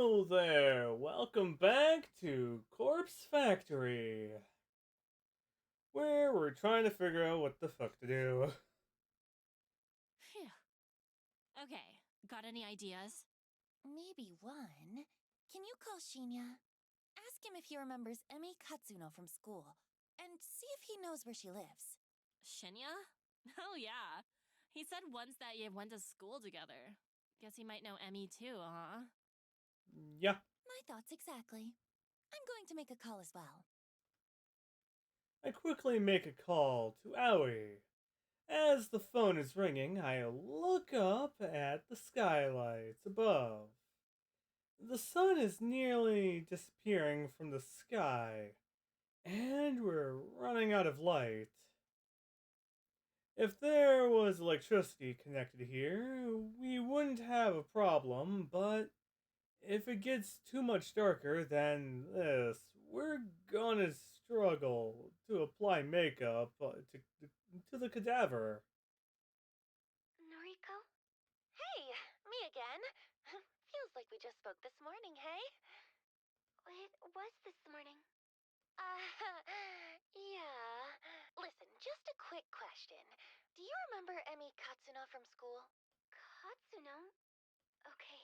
Hello there! Welcome back to Corpse Factory, where we're trying to figure out what the fuck to do. Phew. Okay, got any ideas? Maybe one. Can you call Shinya? Ask him if he remembers Emi Katsuno from school, and see if he knows where she lives. Shinya? Oh yeah. He said once that you went to school together. Guess he might know Emmy too, huh? Yeah, My thoughts exactly. I'm going to make a call as well. I quickly make a call to Aoi. As the phone is ringing, I look up at the skylights above. The sun is nearly disappearing from the sky, and we're running out of light. If there was electricity connected here, we wouldn't have a problem, but if it gets too much darker than this, we're gonna struggle to apply makeup to the cadaver. Noriko? Hey, me again. Feels like we just spoke this morning, hey? It was this morning. Yeah. Listen, just a quick question. Do you remember Emi Katsuno from school? Katsuno? Okay,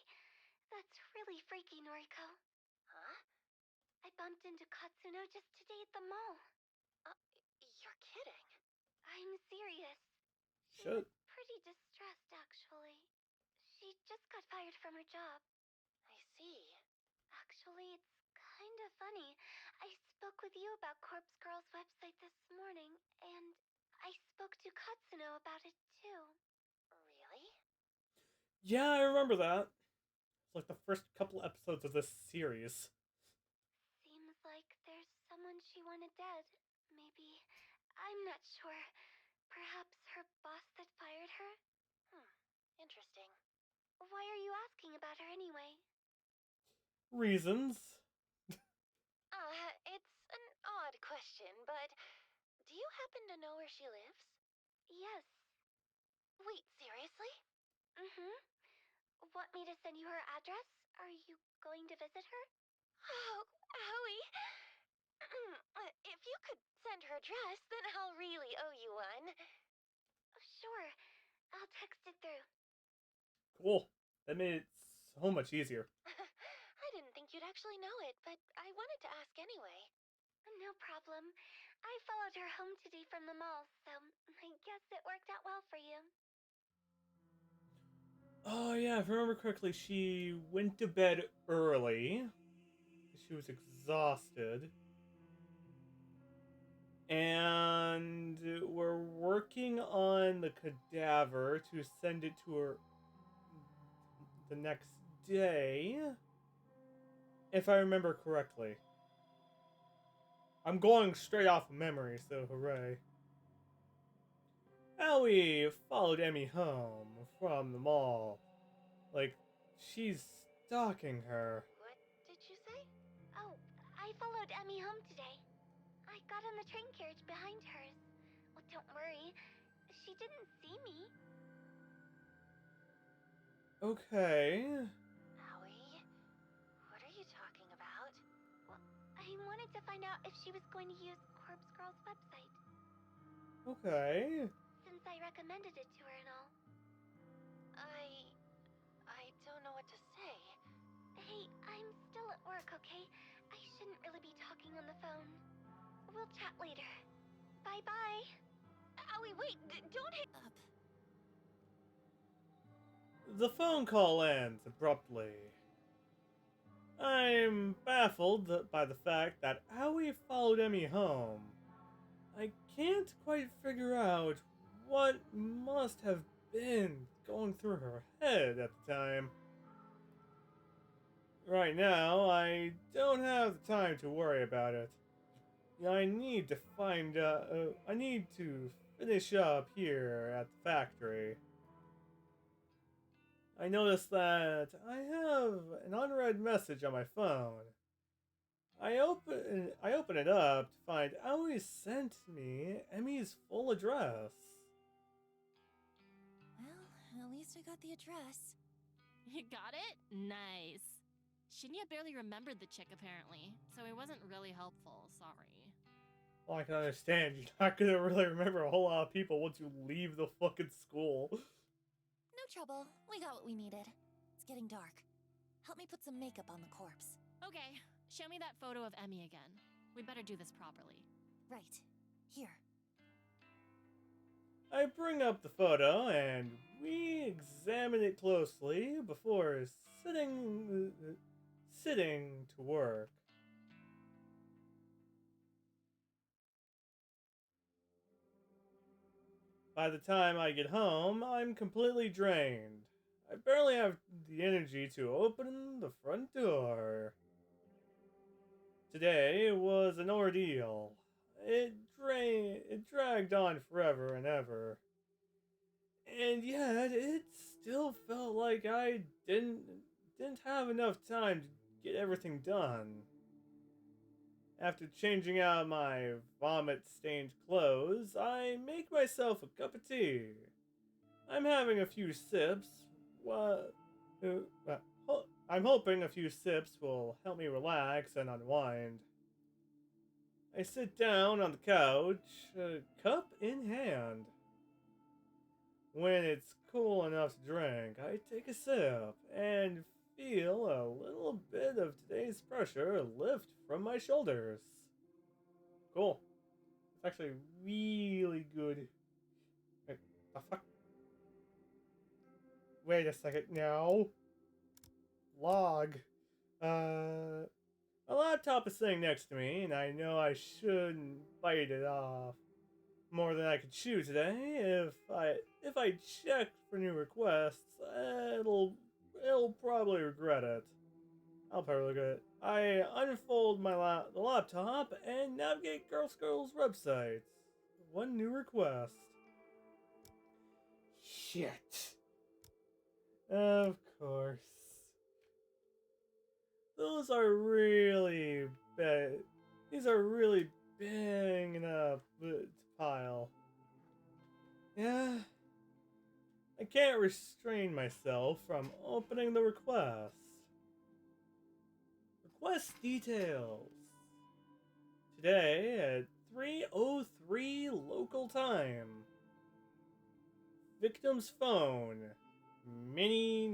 that's really freaky, Noriko. Huh? I bumped into Katsuno just today at the mall. Uh, you're kidding. I'm serious. She was Shit. pretty distressed, actually. She just got fired from her job. I see. Actually, it's kind of funny. I spoke with you about Corpse Girl's website this morning, and I spoke to Katsuno about it too. Really? Yeah, I remember that. It's like the first couple episodes of this series. Seems like there's someone she wanted dead. Maybe. I'm not sure. Perhaps her boss that fired her? Interesting. Why are you asking about her anyway? Reasons. It's an odd question, but do you happen to know where she lives? Yes. Wait, seriously? Mm-hmm. Want me to send you her address? Are you going to visit her? Oh, Howie. If you could send her address, then I'll really owe you one. Sure. I'll text it through. Cool. That made it so much easier. I didn't think you'd actually know it, but I wanted to ask anyway. No problem. I followed her home today from the mall, so I guess it worked out well for you. Oh yeah, if I remember correctly, she went to bed early. She was exhausted. And we're working on the cadaver to send it to her the next day, if I remember correctly. I'm going straight off of memory, so hooray. Aoi followed Emmy home from the mall. Like, she's stalking her. What did you say? Oh, I followed Emmy home today. I got on the train carriage behind hers. Well, don't worry. She didn't see me. Okay. Howie? What are you talking about? Well, I wanted to find out if she was going to use Corpse Girl's website, Okay. since I recommended it to her and all. I... I don't know what to say. Hey, I'm still at work, okay? I shouldn't really be talking on the phone. We'll chat later. Bye-bye. Wait, don't hang up. The phone call ends abruptly. I'm baffled by the fact that Aoi followed Emmy home. I can't quite figure out what must have been going through her head at the time. Right now, I don't have the time to worry about it. I need to I need to finish up here at the factory. I noticed that I have an unread message on my phone. I open it up to find Aoi sent me Emmy's full address. Well, at least I got the address. You got it? Nice. Shinya barely remembered the chick, apparently, so he wasn't really helpful, sorry. Well, I can understand. You're not gonna really remember a whole lot of people once you leave the fucking school. No trouble. We got what we needed. It's getting dark. Help me put some makeup on the corpse. Okay, show me that photo of Emmy again. We'd better do this properly. Right. Here. I bring up the photo and we examine it closely before sitting to work. By the time I get home, I'm completely drained. I barely have the energy to open the front door. Today was an ordeal. It dragged on forever and ever. And yet, it still felt like I didn't have enough time to get everything done. After changing out my vomit-stained clothes, I make myself a cup of tea. I'm having a few sips. What? I'm hoping a few sips will help me relax and unwind. I sit down on the couch, cup in hand. When it's cool enough to drink, I take a sip and feel a little bit of today's pressure lift from my shoulders. Cool. It's actually really good. Wait, the fuck? Wait a second now. Log. My laptop is sitting next to me, and I know I shouldn't bite it off more than I could chew today. If I check for new requests, it'll probably regret it. I'll probably regret it. I unfold the laptop and navigate Girls website. One new request. Shit. Of course. Those are really bad. These are really banging up the pile. Yeah. I can't restrain myself from opening the request. Request details. Today at 3:03 local time. Victim's phone. Mini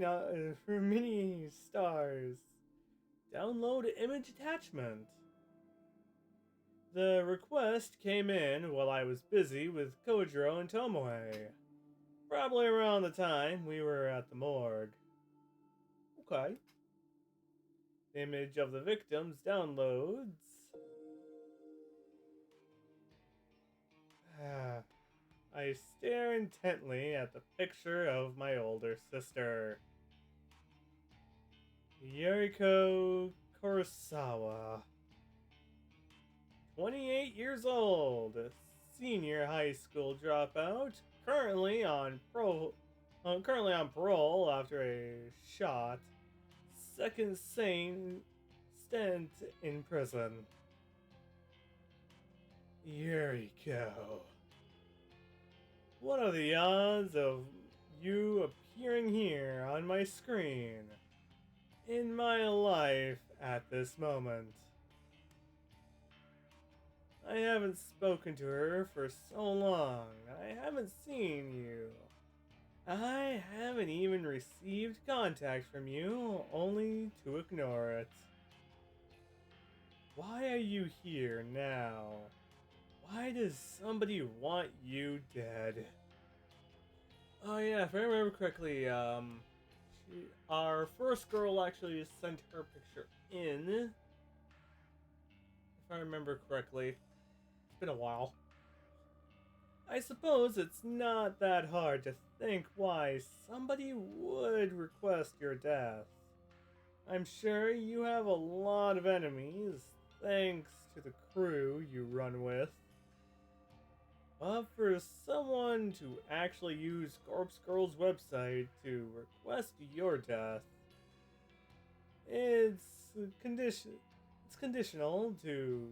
stars. Download image attachment. The request came in while I was busy with Kojiro and Tomoe. Probably around the time we were at the morgue. Okay. The image of the victims downloads. I stare intently at the picture of my older sister. Yuriko Kurosawa. 28 years old, senior high school dropout, currently on parole after a shot, second stint in prison. Yuriko. What are the odds of you appearing here on my screen in my life at this moment? I haven't spoken to her for so long. I haven't seen you. I haven't even received contact from you, only to ignore it. Why are you here now? Why does somebody want you dead? Oh yeah, if I remember correctly, our first girl actually sent her picture in. If I remember correctly. It's been a while. I suppose it's not that hard to think why somebody would request your death. I'm sure you have a lot of enemies, thanks to the crew you run with. But for someone to actually use Corpse Girl's website to request your death, it's conditional to...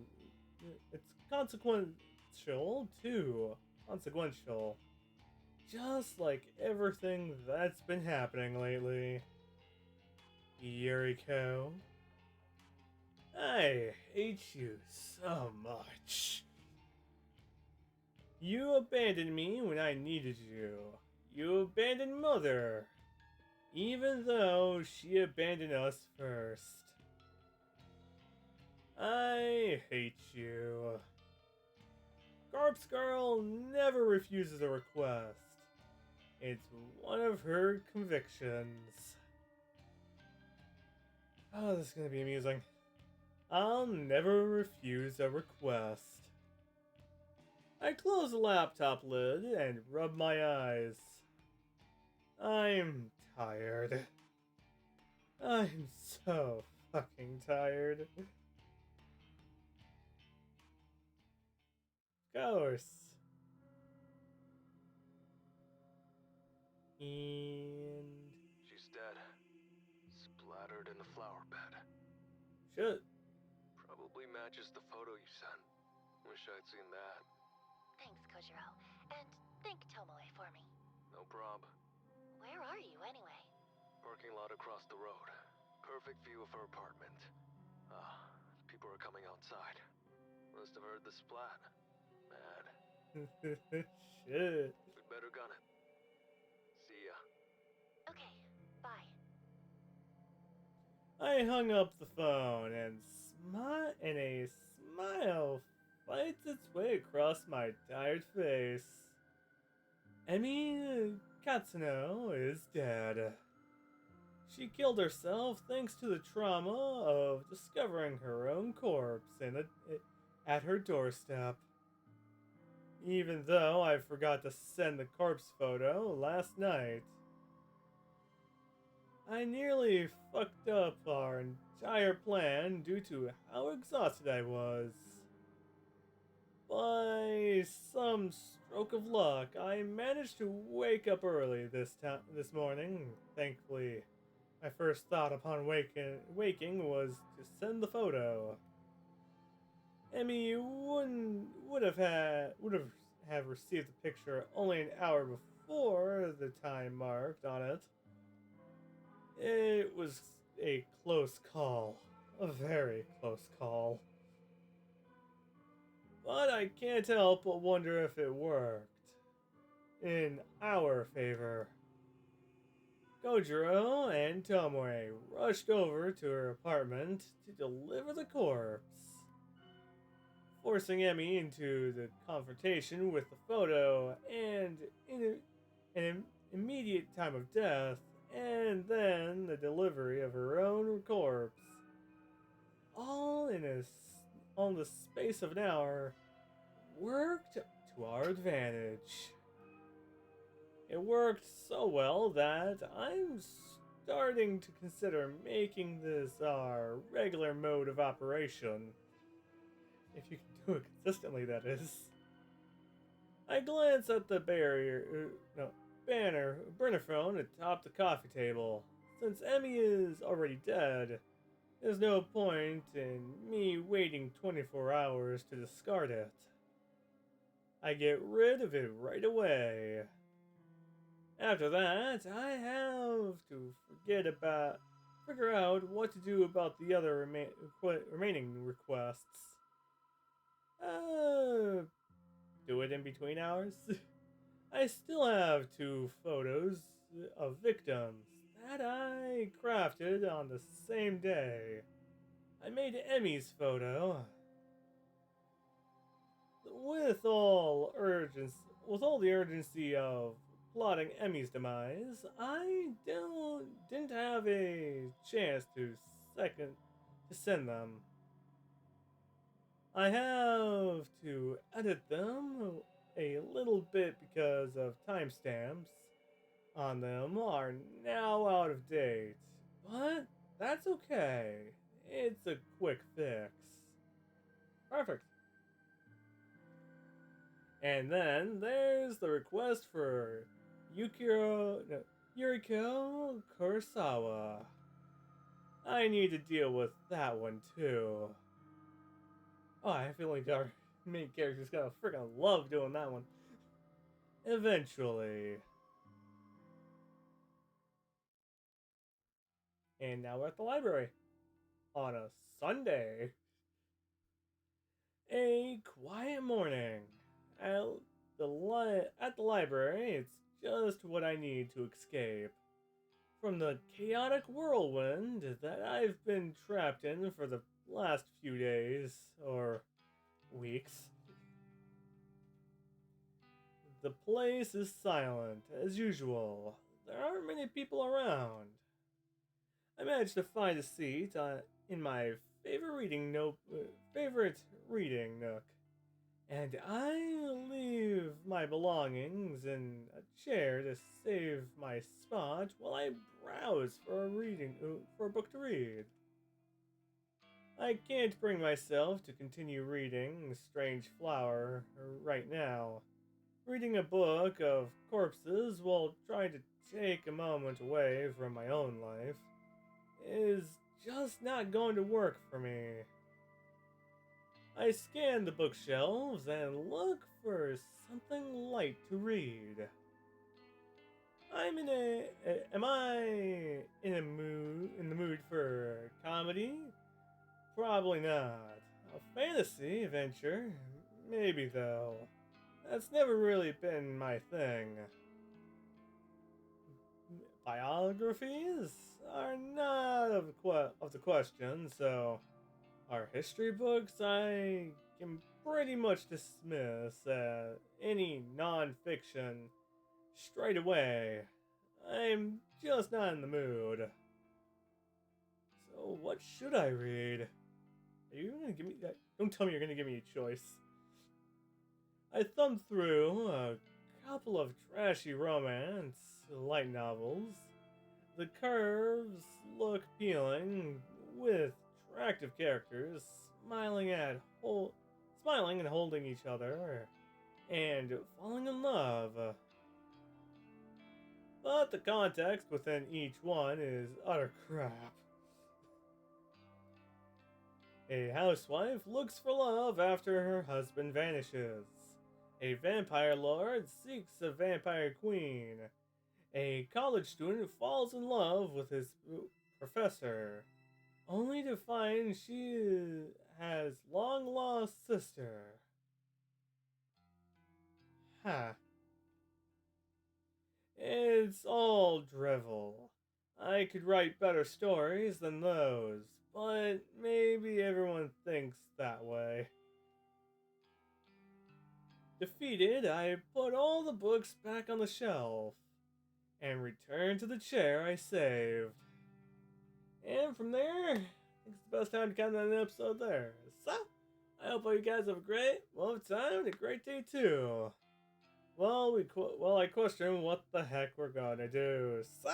It's consequential too. Consequential. Just like everything that's been happening lately. Yuriko, I hate you so much. You abandoned me when I needed you. You abandoned Mother, even though she abandoned us first. I hate you. Corpse Girl never refuses a request. It's one of her convictions. Oh, this is gonna be amusing. I'll never refuse a request. I close the laptop lid and rub my eyes. I'm tired. I'm so fucking tired. Of course. And She's dead. Splattered in the flower bed. shit. Probably matches the photo you sent. Wish I'd seen that. Thanks, Kojiro. And thank Tomoe for me. No prob. Where are you, anyway? Parking lot across the road. Perfect view of her apartment. Ah, people are coming outside. Must have heard the splat. Mad. Shit. We'd better gun it. See ya. Okay, bye. I hung up the phone and a smile fights its way across my tired face. Emi Katsuno is dead. She killed herself thanks to the trauma of discovering her own corpse at her doorstep. Even though I forgot to send the corpse photo last night. I nearly fucked up our entire plan due to how exhausted I was. By some stroke of luck, I managed to wake up early this morning. Thankfully, my first thought upon waking was to send the photo. Emmy would have received the picture only an hour before the time marked on it. It was a close call. A very close call. But I can't help but wonder if it worked. In our favor. Kojiro and Tomoe rushed over to her apartment to deliver the corpse. Forcing Emmy into the confrontation with the photo and in an immediate time of death, and then the delivery of her own corpse. All on the space of an hour, worked to our advantage. It worked so well that I'm starting to consider making this our regular mode of operation. If you can do it consistently, that is. I glance at the burner phone atop the coffee table. Since Emmy is already dead, there's no point in me waiting 24 hours to discard it. I get rid of it right away. After that, I have to figure out what to do about the other remaining requests. Do it in between hours? I still have 2 photos of victims that I crafted on the same day. I made Emmy's photo. With all the urgency of plotting Emmy's demise, I didn't have a chance to send them. I have to edit them a little bit because of timestamps on them are now out of date. But that's okay. It's a quick fix. Perfect. And then there's the request for Yuriko Kurosawa. I need to deal with that one too. Oh, I feel like our main character's gonna freaking love doing that one. Eventually. And now we're at the library. on a Sunday. A quiet morning at at the library. It's just what I need to escape from the chaotic whirlwind that I've been trapped in for the last few days or weeks. The place is silent as usual. There aren't many people around. I managed to find a seat in my favorite reading nook, and I leave my belongings in a chair to save my spot while I browse for a book to read. I can't bring myself to continue reading Strange Flower right now. Reading a book of corpses while trying to take a moment away from my own life is just not going to work for me. I scan the bookshelves and look for something light to read. Am I in the mood for comedy? Probably not. A fantasy adventure? Maybe though. That's never really been my thing. Biographies are not of the question, so our history books I can pretty much dismiss any non-fiction straight away. I'm just not in the mood. So what should I read? Are you gonna give me that? Don't tell me you're gonna give me a choice. I thumbed through a couple of trashy romance light novels. The curves look appealing, with attractive characters smiling and holding each other, and falling in love. But the context within each one is utter crap. A housewife looks for love after her husband vanishes. A vampire lord seeks a vampire queen. A college student falls in love with his professor, only to find she has long lost sister. Ha. It's all drivel. I could write better stories than those, but maybe everyone thinks that way. Defeated, I put all the books back on the shelf and returned to the chair I saved. And from there, I think it's the best time to count down an episode there. So, I hope all you guys have a great, time and a great day too. Well, I question what the heck we're gonna do. So,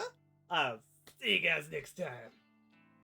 I'll see you guys next time.